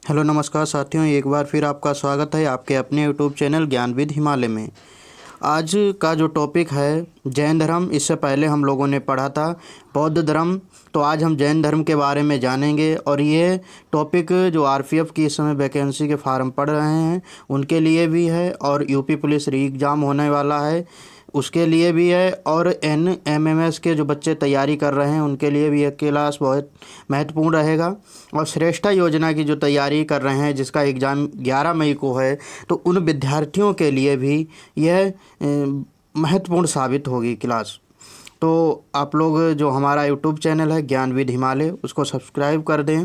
Hello नमस्कार साथियों, एक बार फिर आपका स्वागत है आपके अपने यूट्यूब चैनल ज्ञानविद हिमालय में। आज का जो टॉपिक है जैन धर्म। इससे पहले हम लोगों ने पढ़ा था बौद्ध धर्म, तो आज हम जैन धर्म के बारे में जानेंगे। और ये टॉपिक जो आरपीएफ की इस समय वैकेंसी के फार्म पढ़ रहे हैं उनके लिए भी है, और यूपी पुलिस री एग्ज़ाम होने वाला है उसके लिए भी है, और एनएमएमएस के जो बच्चे तैयारी कर रहे हैं उनके लिए भी एक क्लास बहुत महत्वपूर्ण रहेगा। और श्रेष्ठा योजना की जो तैयारी कर रहे हैं जिसका एग्ज़ाम 11 मई को है, तो उन विद्यार्थियों के लिए भी यह महत्वपूर्ण साबित होगी क्लास। तो आप लोग जो हमारा यूट्यूब चैनल है ज्ञानविद हिमालय उसको सब्सक्राइब कर दें।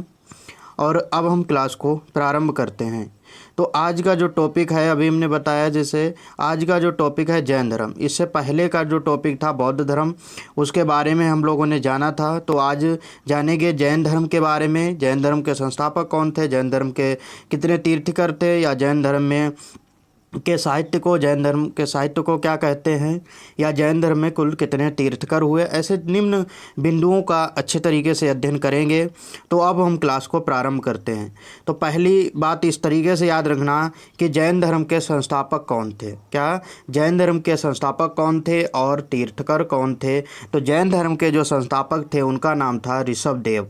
और अब हम क्लास को प्रारंभ करते हैं। तो आज का जो टॉपिक है, अभी हमने बताया जैसे आज का जो टॉपिक है जैन धर्म। इससे पहले का जो टॉपिक था बौद्ध धर्म, उसके बारे में हम लोगों ने जाना था। तो आज जानेंगे जैन धर्म के बारे में। जैन धर्म के संस्थापक कौन थे, जैन धर्म के कितने तीर्थकर थे, या जैन धर्म में के साहित्य को, जैन धर्म के साहित्य को क्या कहते हैं, या जैन धर्म में कुल कितने तीर्थकर हुए। ऐसे निम्न बिंदुओं का अच्छे तरीके से अध्ययन करेंगे। तो अब हम क्लास को प्रारंभ करते हैं। तो पहली बात इस तरीके से याद रखना कि जैन धर्म के संस्थापक कौन थे। क्या जैन धर्म के संस्थापक कौन थे और तीर्थकर कौन थे? तो जैन धर्म के जो संस्थापक थे उनका नाम था ऋषभदेव।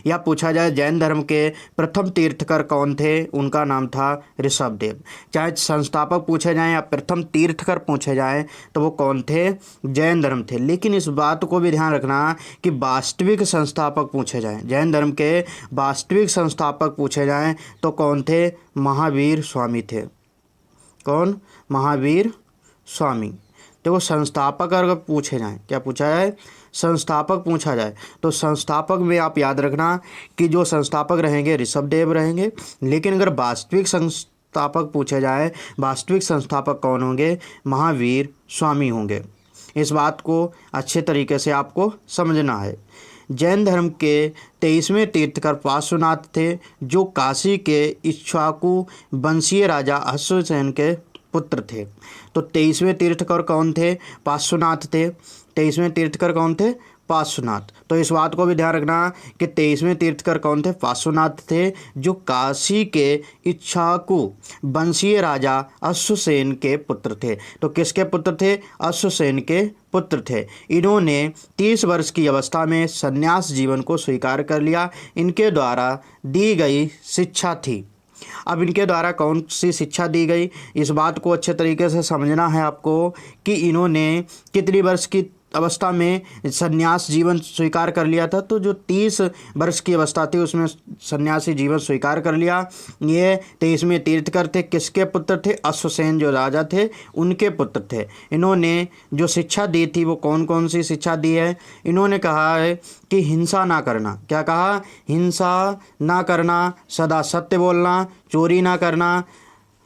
या पूछा जाए जैन धर्म के प्रथम तीर्थकर कौन थे, उनका नाम था ऋषभदेव। चाहे संस्थापक पूछे जाएं या प्रथम तीर्थकर पूछे जाएं तो वो कौन थे, जैन धर्म थे। लेकिन इस बात को भी ध्यान रखना कि वास्तविक संस्थापक पूछे जाएं, जैन धर्म के वास्तविक संस्थापक पूछे जाएं तो कौन थे, महावीर स्वामी थे। कौन? महावीर स्वामी। देखो संस्थापक अगर पूछे जाएं, क्या पूछा जाए, संस्थापक पूछा जाए तो संस्थापक में आप याद रखना कि जो संस्थापक रहेंगे ऋषभदेव रहेंगे। लेकिन अगर वास्तविक संस्थापक पूछे जाए, वास्तविक संस्थापक कौन होंगे, महावीर स्वामी होंगे। इस बात को अच्छे तरीके से आपको समझना है। जैन धर्म के 23वें तीर्थकर पार्श्वनाथ थे, जो काशी के इक्ष्वाकु वंशीय राजा अश्वसेन के पुत्र थे। तो 23वें तीर्थकर कौन थे, पार्श्वनाथ थे। 23वें तीर्थकर कौन थे, पार्श्वनाथ। तो इस बात को भी ध्यान रखना कि 23वें तीर्थकर कौन थे, पार्श्वनाथ थे, जो काशी के इक्ष्वाकु वंशीय राजा अश्वसेन के पुत्र थे। तो किसके पुत्र थे, अश्वसेन के पुत्र थे। इन्होंने 30 वर्ष की अवस्था में संन्यास जीवन को स्वीकार कर लिया। इनके द्वारा दी गई शिक्षा थी। अब इनके द्वारा कौन सी शिक्षा दी गई, इस बात को अच्छे तरीके से समझना है आपको कि इन्होंने कितनी वर्ष की अवस्था में सन्यास जीवन स्वीकार कर लिया था। तो जो 30 वर्ष की अवस्था थी उसमें सन्यासी जीवन स्वीकार कर लिया। ये 23वें तीर्थकर थे। किसके पुत्र थे, अश्वसेन जो राजा थे उनके पुत्र थे। इन्होंने जो शिक्षा दी थी वो कौन कौन सी शिक्षा दी है, इन्होंने कहा है कि हिंसा ना करना। क्या कहा, हिंसा ना करना, सदा सत्य बोलना, चोरी ना करना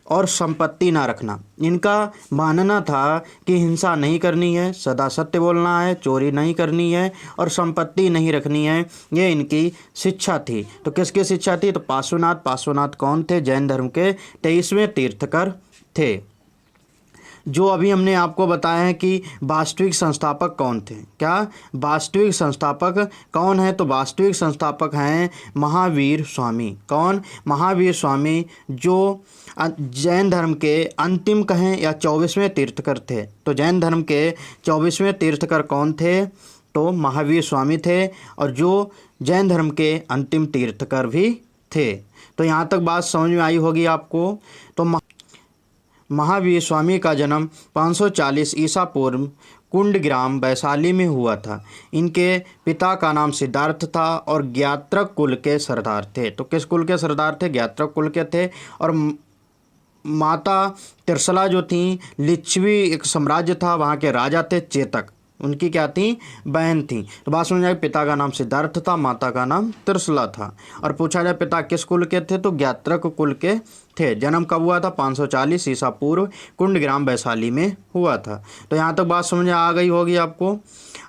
और संपत्ति ना रखना। इनका मानना था कि हिंसा नहीं करनी है, सदा सत्य बोलना है, चोरी नहीं करनी है और संपत्ति नहीं रखनी है। ये इनकी शिक्षा थी। तो किसकी शिक्षा थी, तो पार्श्वनाथ। पार्श्वनाथ कौन थे, जैन धर्म के 23वें तीर्थकर थे। जो अभी हमने आपको बताया है कि वास्तविक संस्थापक कौन थे। क्या वास्तविक संस्थापक कौन है, तो वास्तविक संस्थापक हैं महावीर स्वामी। कौन, महावीर स्वामी, जो जैन धर्म के अंतिम कहें या 24वें तीर्थकर थे। तो जैन धर्म के 24वें तीर्थकर कौन थे, तो महावीर स्वामी थे, और जो जैन धर्म के अंतिम तीर्थकर भी थे। तो यहाँ तक बात समझ में आई होगी आपको। तो महावीर स्वामी का जन्म 540 ईसा पूर्व कुंडग्राम वैशाली में हुआ था। इनके पिता का नाम सिद्धार्थ था और ज्ञात्रक कुल के सरदार थे। तो किस कुल के सरदार थे, ज्ञात्रक कुल के थे। और माता तिरसला जो थी, लिच्छवी एक साम्राज्य था, वहाँ के राजा थे चेतक, उनकी क्या थी, बहन थी। तो बात समझ जाए, पिता का नाम सिद्धार्थ था, माता का नाम तिरसला था। और पूछा जाए पिता किस कुल के थे, तो ज्ञात्रक कुल के थे। जन्म कब हुआ था, 540 ईसा पूर्व कुंडग्राम वैशाली में हुआ था। तो यहाँ तक बात समझ आ गई होगी आपको।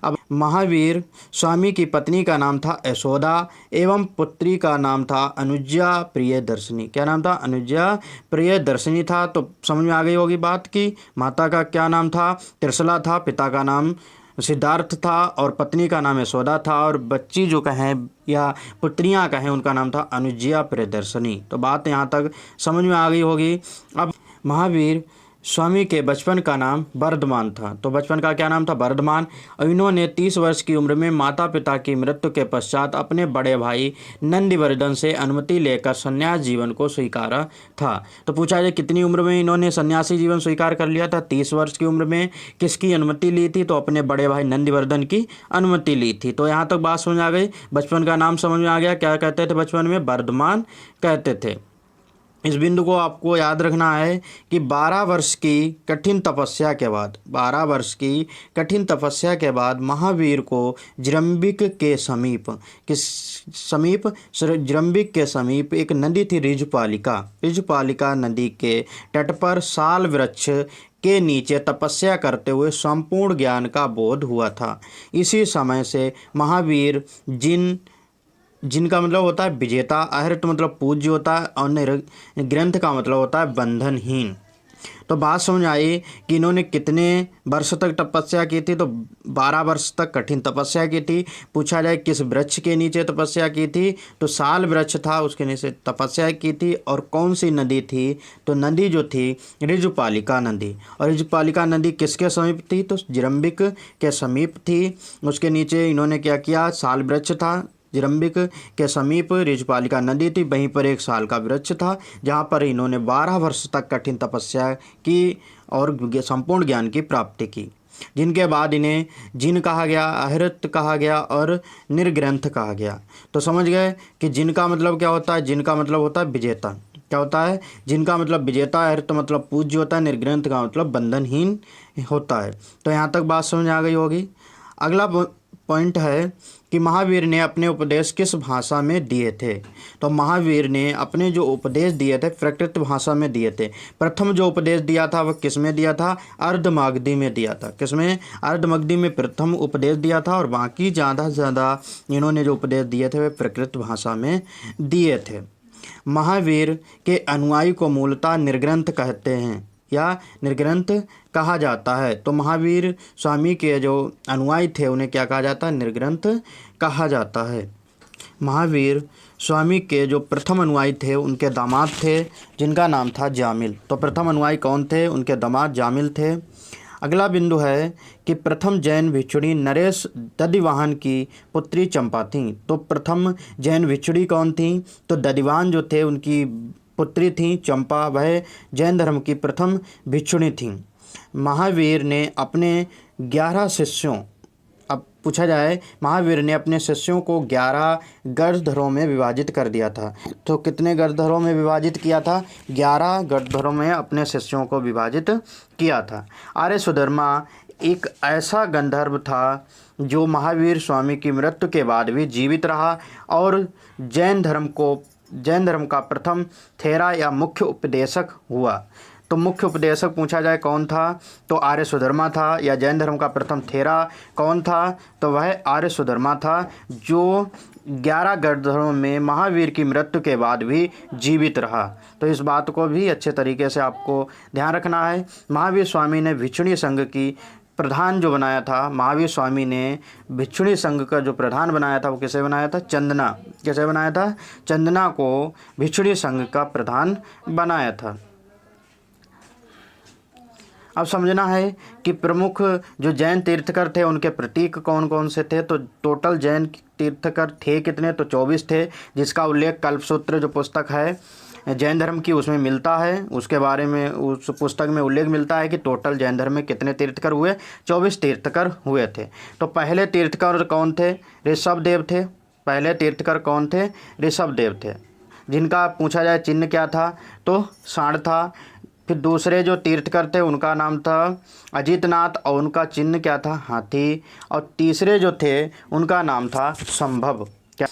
अब महावीर स्वामी की पत्नी का नाम था यशोदा एवं पुत्री का नाम था अनुज्या प्रियदर्शिनी। क्या नाम था, अनुज्या प्रियदर्शिनी था। तो समझ में आ गई होगी बात की माता का क्या नाम था, तिरसला था, पिता का नाम सिद्धार्थ था और पत्नी का नाम यशोदा था, और बच्ची जो कहें या पुत्रियां कहें उनका नाम था अनुज्ञा प्रियदर्शनी। तो बात यहाँ तक समझ में आ गई होगी। अब महावीर स्वामी के बचपन का नाम वर्धमान था। तो बचपन का क्या नाम था? वर्धमान। और इन्होंने 30 वर्ष की उम्र में माता पिता की मृत्यु के पश्चात अपने बड़े भाई नंदिवर्धन से अनुमति लेकर संन्यास जीवन को स्वीकारा था। तो पूछा जाए कितनी उम्र में इन्होंने सन्यासी जीवन स्वीकार कर लिया था? 30 वर्ष की उम्र में। किसकी अनुमति ली थी? तो अपने बड़े भाई नंदिवर्धन की अनुमति ली थी। तो यहाँ तक बात समझ आ गई। बचपन का नाम समझ में आ गया। क्या कहते थे बचपन में? वर्धमान कहते थे। इस बिंदु को आपको याद रखना है कि 12 वर्ष की कठिन तपस्या के बाद 12 वर्ष की कठिन तपस्या के बाद महावीर को जृंबिक के समीप एक नदी थी, ऋजुपालिका नदी के तट पर साल वृक्ष के नीचे तपस्या करते हुए संपूर्ण ज्ञान का बोध हुआ था। इसी समय से महावीर जिनका मतलब होता है विजेता, अहृत मतलब पूज्य होता है, और ग्रंथ का मतलब होता है बंधनहीन। तो बात समझ आई कि इन्होंने कितने वर्ष तक तपस्या की थी? तो 12 वर्ष तक कठिन तपस्या की थी। पूछा जाए किस वृक्ष के नीचे तपस्या की थी? तो साल वृक्ष था, उसके नीचे तपस्या की थी। और कौन सी नदी थी? तो नदी जो थी ऋजुपालिका नदी। और ऋजुपालिका नदी किसके समीप थी? तो जृंबिक के समीप थी। उसके नीचे इन्होंने क्या किया? साल वृक्ष था, जृंबिक के समीप ऋजुपालिका नदी थी, वहीं पर एक साल का वृक्ष था, जहाँ पर इन्होंने 12 वर्ष तक कठिन तपस्या की और संपूर्ण ज्ञान की प्राप्ति की, जिनके बाद इन्हें जिन कहा गया, अहृत कहा गया और निर्ग्रंथ कहा गया। तो समझ गए कि जिन का मतलब क्या होता है? जिन का मतलब होता है विजेता। क्या होता है? जिनका मतलब विजेता, अहृत मतलब पूज्य होता है, निर्ग्रंथ का मतलब बंधनहीन होता है। तो यहाँ तक बात समझ आ गई होगी। अगला पॉइंट है कि महावीर ने अपने उपदेश किस भाषा में दिए थे? तो महावीर ने अपने जो उपदेश दिए थे प्राकृत भाषा में दिए थे। प्रथम जो उपदेश दिया था वह किस में दिया था? अर्धमागधी में दिया था। किसमें? अर्धमागधी में प्रथम उपदेश दिया था, और बाकी ज़्यादा से ज़्यादा इन्होंने जो उपदेश दिए थे वे प्राकृत भाषा में दिए थे। महावीर के अनुयायी को मूलतः निर्ग्रंथ कहते हैं या निर्ग्रंथ कहा जाता है। तो महावीर स्वामी के जो अनुयायी थे उन्हें क्या कहा जाता है? निर्ग्रंथ कहा जाता है। महावीर स्वामी के जो प्रथम अनुयायी थे उनके दामाद थे, जिनका नाम था जामिल। तो प्रथम अनुयायी कौन थे? उनके दामाद जामिल थे। अगला बिंदु है कि प्रथम जैन भिक्षुणी नरेश दधिवाहन की पुत्री चंपा थी। तो प्रथम जैन भिक्षुणी कौन थी? तो दधिवाहन जो थे उनकी पुत्री थी चंपा, वह जैन धर्म की प्रथम भिक्षुणी थी। महावीर ने अपने 11 शिष्यों, अब पूछा जाए महावीर ने अपने शिष्यों को 11 गढ़धरों में विभाजित कर दिया था। तो कितने गढ़धरों में विभाजित किया था? 11 गढ़धरों में अपने शिष्यों को विभाजित किया था। आर्य सुधर्मा एक ऐसा गंधर्व था जो महावीर स्वामी की मृत्यु के बाद भी जीवित रहा और जैन धर्म का प्रथम थेरा या मुख्य उपदेशक हुआ। तो मुख्य उपदेशक पूछा जाए कौन था? तो आर्य सुधर्मा था। या जैन धर्म का प्रथम थेरा कौन था? तो वह आर्य सुधर्मा था, जो 11 गढ़धरों में महावीर की मृत्यु के बाद भी जीवित रहा। तो इस बात को भी अच्छे तरीके से आपको ध्यान रखना है। महावीर स्वामी ने भिक्षुणी संघ की प्रधान जो बनाया था, महावीर स्वामी ने भिक्षुणी संघ का जो प्रधान बनाया था वो किसे बनाया था? चंदना। कैसे बनाया था? चंदना को भिक्षुणी संघ का प्रधान बनाया था। अब समझना है कि प्रमुख जो जैन तीर्थकर थे उनके प्रतीक कौन कौन से थे। तो टोटल जैन तीर्थकर थे कितने? तो 24 थे, जिसका उल्लेख कल्पसूत्र जो पुस्तक है जैन धर्म की उसमें मिलता है। उसके बारे में उस पुस्तक में उल्लेख मिलता है कि टोटल जैन धर्म में कितने तीर्थकर हुए? 24 तीर्थकर हुए थे। तो पहले तीर्थकर कौन थे? ऋषभदेव थे। पहले तीर्थकर कौन थे? ऋषभदेव थे, जिनका पूछा जाए चिन्ह क्या था? तो सांड था। फिर दूसरे जो तीर्थकर थे उनका नाम था अजितनाथ और उनका चिन्ह क्या था? हाथी। और तीसरे जो थे उनका नाम था संभव। क्या?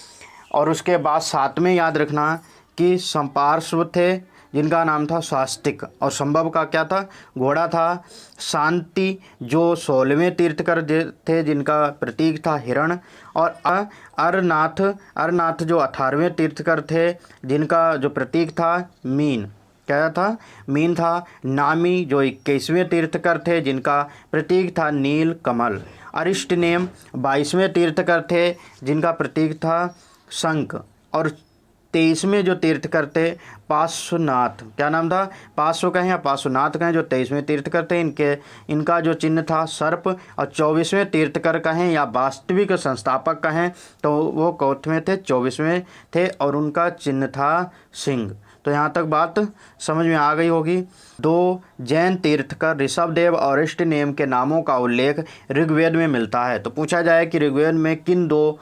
और उसके बाद 7वें याद रखना कि संपार्श्व थे, जिनका नाम था स्वास्तिक। और संभव का क्या था? घोड़ा था। शांति जो 16वें तीर्थकर थे, जिनका प्रतीक था हिरण। और अरनाथ जो 18वें तीर्थकर थे, जिनका जो प्रतीक था मीन। क्या था? मीन था। नामी जो 21वें तीर्थकर थे जिनका प्रतीक था नील कमल। अरिष्टनेम 22वें तीर्थकर थे जिनका प्रतीक था शंख। और 23वें जो तीर्थकर थे पार्श्वनाथ, क्या नाम था? पार्श्व कहें या पार्श्वनाथ कहें, जो 23वें तीर्थकर थे इनका जो चिन्ह था सर्प। और 24वें तीर्थकर कहें या वास्तविक संस्थापक कहें तो वो कौथवें थे? 24वें थे और उनका चिन्ह था सिंह। तो यहाँ तक बात समझ में आ गई होगी। 2 जैन तीर्थकर ऋषभदेव और अरिष्टनेम के नामों का उल्लेख ऋग्वेद में मिलता है। तो पूछा जाए कि ऋग्वेद में किन 2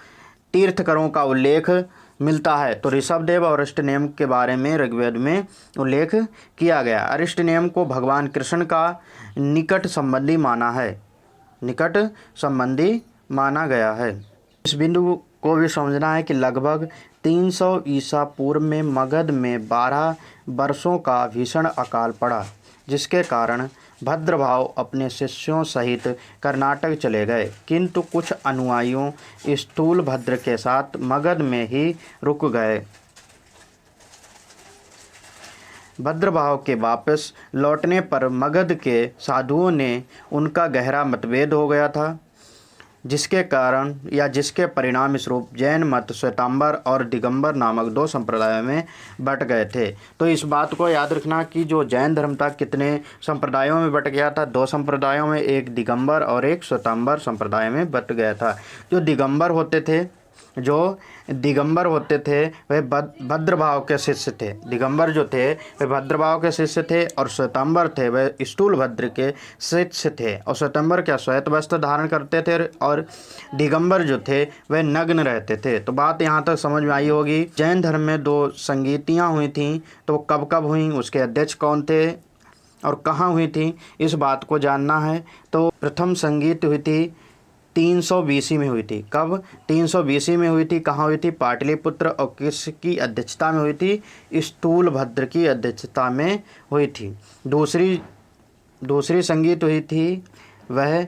तीर्थकरों का उल्लेख मिलता है, तो ऋषभदेव और अरिष्टनेम के बारे में ऋग्वेद में उल्लेख किया गया। अरिष्टनेम को भगवान कृष्ण का निकट संबंधी माना है, निकट संबंधी माना गया है। इस बिंदु को भी समझना है कि लगभग 300 ईसा पूर्व में मगध में 12 वर्षों का भीषण अकाल पड़ा, जिसके कारण भद्रभाव अपने शिष्यों सहित कर्नाटक चले गए, किंतु कुछ अनुयायियों स्थूलभद्र के साथ मगध में ही रुक गए। भद्रभाव के वापस लौटने पर मगध के साधुओं ने उनका गहरा मतभेद हो गया था, जिसके कारण या जिसके परिणाम स्वरूप जैन मत श्वेतांबर और दिगंबर नामक 2 संप्रदायों में बट गए थे। तो इस बात को याद रखना कि जो जैन धर्म था कितने संप्रदायों में बट गया था? 2 संप्रदायों में, एक दिगंबर और एक श्वेतांबर संप्रदाय में बट गया था। जो दिगंबर होते थे वे भद्रभाव के शिष्य थे। दिगंबर जो थे वे भद्रभाव के शिष्य थे और श्वेतांबर थे वे स्थूलभद्र के शिष्य थे। और श्वेतांबर क्या श्वेत वस्त्र धारण करते थे और दिगंबर जो थे वे नग्न रहते थे। तो बात यहाँ तक समझ में आई होगी। जैन धर्म में 2 संगीतियाँ हुई थीं, तो कब कब हुई, उसके अध्यक्ष कौन थे और कहाँ हुई थी, इस बात को जानना है। तो प्रथम संगीत हुई थी 300 BC में हुई थी। कब? 300 BC में हुई थी। कहाँ हुई थी? पाटलिपुत्र। और किसकी अध्यक्षता में हुई थी? स्थूलभद्र की अध्यक्षता में हुई थी। दूसरी संगीत हुई थी वह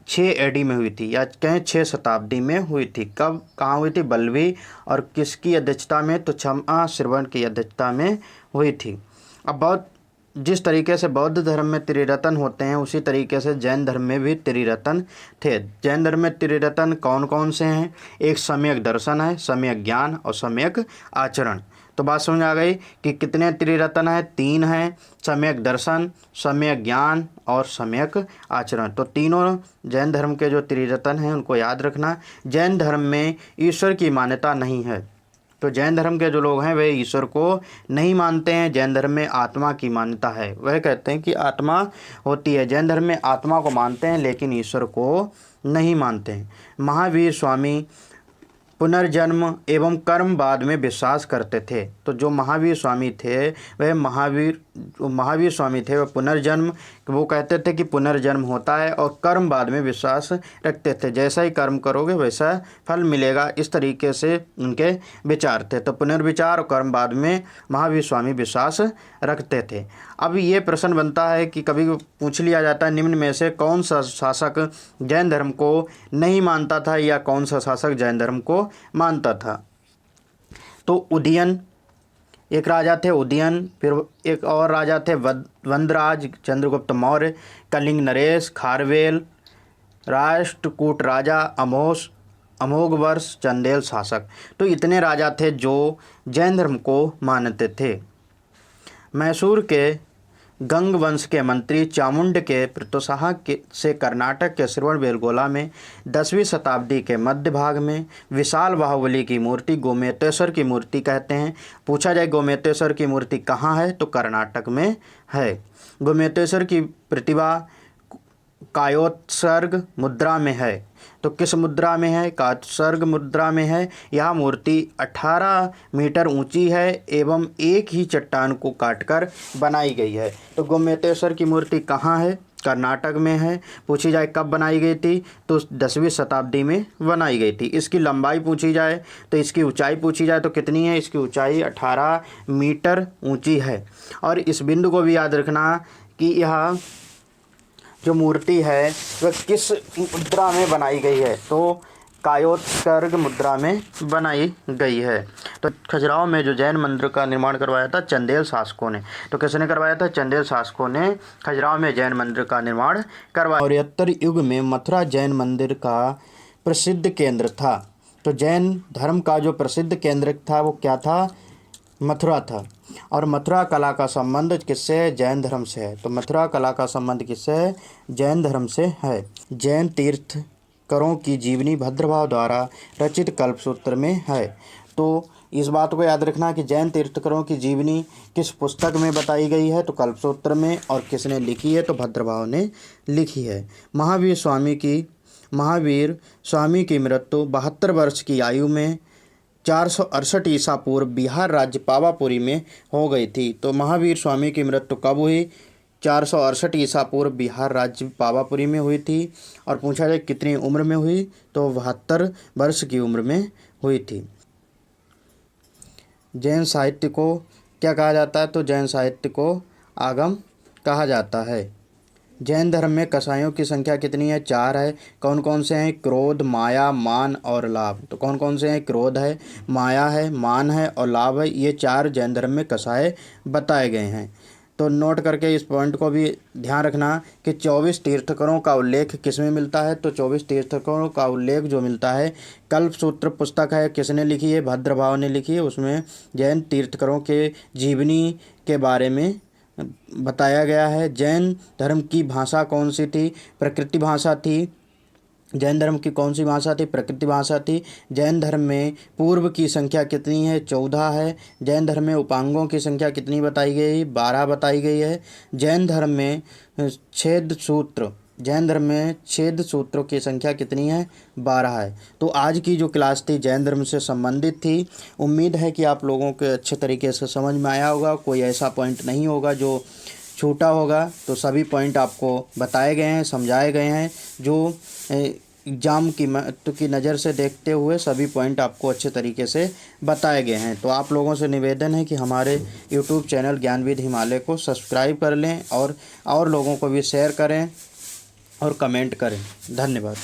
6 AD में हुई थी, या कहें 6 शताब्दी में हुई थी। कब? कहाँ हुई थी? बल्लवी। और किसकी अध्यक्षता में? तो क्षमा श्रवण की अध्यक्षता में हुई थी। अब जिस तरीके से बौद्ध धर्म में त्रिरत्न होते हैं उसी तरीके से जैन धर्म में भी त्रिरत्न थे। जैन धर्म में त्रिरत्न कौन कौन से हैं? एक सम्यक दर्शन है, सम्यक ज्ञान और सम्यक आचरण। तो बात समझ आ गई कि कितने त्रिरत्न हैं? 3 हैं, सम्यक दर्शन, सम्यक ज्ञान और सम्यक आचरण। तो तीनों जैन धर्म के जो त्रिरत्न हैं उनको याद रखना। जैन धर्म में ईश्वर की मान्यता नहीं है, तो जैन धर्म के जो लोग हैं वे ईश्वर को नहीं मानते हैं। जैन धर्म में आत्मा की मान्यता है, वह कहते हैं कि आत्मा होती है। जैन धर्म में आत्मा को मानते हैं लेकिन ईश्वर को नहीं मानते हैं। महावीर स्वामी पुनर्जन्म एवं कर्मवाद में विश्वास करते थे। तो जो महावीर स्वामी थे वह महावीर स्वामी थे वह पुनर्जन्म, वो कहते थे कि पुनर्जन्म होता है, और कर्मवाद में विश्वास रखते थे। जैसा ही कर्म करोगे वैसा फल मिलेगा, इस तरीके से उनके विचार थे। तो पुनर्विचार और कर्मवाद में महावीर स्वामी विश्वास रखते थे। अब ये प्रश्न बनता है कि कभी पूछ लिया जाता है निम्न में से कौन सा शासक जैन धर्म को नहीं मानता था या कौन सा शासक जैन धर्म को मानता था? तो उदयन एक राजा थे, उदयन। फिर एक और राजा थे वंदराज, चंद्रगुप्त मौर्य, कलिंग नरेश, खारवेल, राष्ट्रकूट राजा, अमोघवर्ष, चंदेल शासक। तो इतने राजा थे जो जैन धर्म को मानते थे। मैसूर के गंग वंश के मंत्री चामुंड के प्रोत्साह से कर्नाटक के श्रवणबेलगोला में 10वीं शताब्दी के मध्य भाग में विशाल बाहुबली की मूर्ति, गोमतेश्वर की मूर्ति कहते हैं। पूछा जाए गोमतेश्वर की मूर्ति कहाँ है, तो कर्नाटक में है। गोमतेश्वर की प्रतिभा कायोत्सर्ग मुद्रा में है। तो किस मुद्रा में है? कायोत्सर्ग मुद्रा में है। यह मूर्ति 18 मीटर ऊंची है एवं एक ही चट्टान को काटकर बनाई गई है। तो गोमतेश्वर की मूर्ति कहाँ है? कर्नाटक में है। पूछी जाए कब बनाई गई थी, तो 10वीं शताब्दी में बनाई गई थी। इसकी लंबाई पूछी जाए तो इसकी ऊंचाई पूछी जाए तो कितनी है? इसकी ऊंचाई 18 मीटर ऊंची है। और इस बिंदु को भी याद रखना कि यह जो मूर्ति है वह किस मुद्रा में बनाई गई है। तो कायोत्सर्ग मुद्रा में बनाई गई है। तो खजुराहो में जो जैन मंदिर का निर्माण करवाया था चंदेल शासकों ने। तो किसने करवाया था? चंदेल शासकों ने खजुराहो में जैन मंदिर का निर्माण करवाया। और उत्तर युग में मथुरा जैन मंदिर का प्रसिद्ध केंद्र था। तो जैन धर्म का जो प्रसिद्ध केंद्र था वो क्या था? मथुरा था। और मथुरा कला का संबंध किससे है? जैन धर्म से है। तो मथुरा कला का संबंध किससे है? जैन धर्म से है। जैन तीर्थंकरों की जीवनी भद्रभाव द्वारा रचित कल्पसूत्र में है। तो इस बात को याद रखना कि जैन तीर्थंकरों की जीवनी किस पुस्तक में बताई गई है? तो कल्पसूत्र में। और किसने लिखी है? तो भद्रभाव ने लिखी है। महावीर स्वामी की मृत्यु 72 वर्ष की आयु में 468 ईसा पूर्व बिहार राज्य पावापुरी में हो गई थी। तो महावीर स्वामी की मृत्यु कब हुई? 468 ईसा पूर्व बिहार राज्य पावापुरी में हुई थी। और पूछा जाए कितनी उम्र में हुई? तो 72 वर्ष की उम्र में हुई थी। जैन साहित्य को क्या कहा जाता है? तो जैन साहित्य को आगम कहा जाता है। जैन धर्म में कसाईयों की संख्या कितनी है? 4 है। कौन कौन से हैं? क्रोध, माया, मान और लाभ। तो कौन कौन से हैं? क्रोध है, माया है, मान है और लाभ है। ये 4 जैन धर्म में कसाई बताए गए हैं। तो नोट करके इस पॉइंट को भी ध्यान रखना कि 24 तीर्थंकरों का उल्लेख किस में मिलता है? तो 24 तीर्थंकरों का उल्लेख जो मिलता है कल्पसूत्र पुस्तक है। किसने लिखी है? भद्रभाव ने लिखी है। उसमें जैन तीर्थंकरों के जीवनी के बारे में बताया गया है। जैन धर्म की भाषा कौन सी थी? प्रकृति भाषा थी। जैन धर्म की कौन सी भाषा थी? प्रकृति भाषा थी। जैन धर्म में पूर्व की संख्या कितनी है? 14 है। जैन धर्म में उपांगों की संख्या कितनी बताई गई? 12 बताई गई है। जैन धर्म में छेद सूत्रों की संख्या कितनी है? 12 है। तो आज की जो क्लास थी जैन धर्म से संबंधित थी। उम्मीद है कि आप लोगों के अच्छे तरीके से समझ में आया होगा। कोई ऐसा पॉइंट नहीं होगा जो छूटा होगा। तो सभी पॉइंट आपको बताए गए हैं, समझाए गए हैं। जो एग्ज़ाम की महत्व की नज़र से देखते हुए सभी पॉइंट आपको अच्छे तरीके से बताए गए हैं। तो आप लोगों से निवेदन है कि हमारे यूट्यूब चैनल ज्ञानविद हिमालय को सब्सक्राइब कर लें और लोगों को भी शेयर करें और कमेंट करें। धन्यवाद।